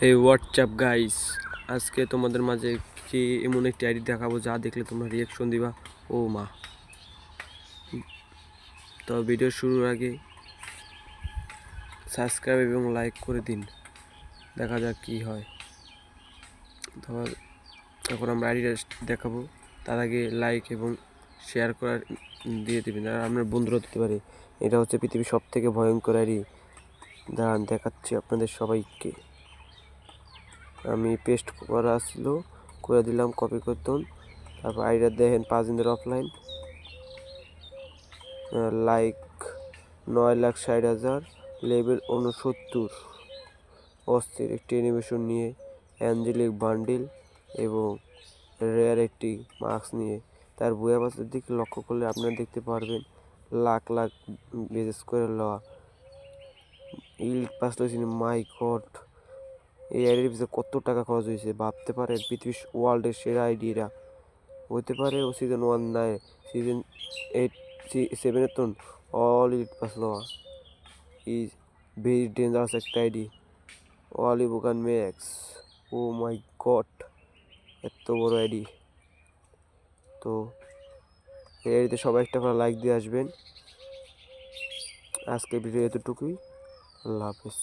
এই WhatsApp guys, আজকে তোমাদের মাঝে কি এমন একটি আইডি দেখাবো যা দেখলে তোমরা রিয়াকশন দিবা ও মা। তো ভিডিও শুরুর আগে সাবস্ক্রাইব এবং লাইক করে দিন, দেখা যাক কি হয়। তো এখন আমরা আইডিটা দেখাবো, তার আগে লাইক এবং শেয়ার করার দিয়ে দেবেন, আর আপনার বন্ধুরা দিতে পারে। এটা হচ্ছে পৃথিবীর সব থেকে ভয়ঙ্কর আইডি। দাঁড়ান দেখাচ্ছি আপনাদের সবাইকে। আমি পেস্ট করা ছিল, করে দিলাম কপি করতুন। তারপর আইডিয়া দেখেন 5 দিনের অফলাইন, লাইক 9,60,000, লেভেল 69, অস্থির একটি অ্যানিমেশন নিয়ে, অ্যাঞ্জেলিক বান্ডিল এবং রেয়ার একটি মাস্ক নিয়ে। তার বইয়া পাশের দিকে লক্ষ্য করলে আপনারা দেখতে পারবেন লাখ লাখ বেজেস করে লওয়া ইলিট পাস লইছেন। মাই গড, এই আইডির পিছনে কত টাকা খরচ হয়েছে ভাবতে পারেন। পৃথিবীর ওয়ার্ল্ডের সেরা আইডিরা হতে পারে ও সিজন 1 নাই, সিজন 8 7 তো অল ইলিট পাস লওয়া ইজ ভেরি ডেঞ্জারাস একটা আইডি। অলি বুকান ম্যাক্স, ও মাই গড, এত বড় আইডি। তো এই আইডিতে সবাই একটা করে লাইক দিয়ে আসবেন। আজকে ভিডিও এতটুকুই, আল্লাহ হাফেজ।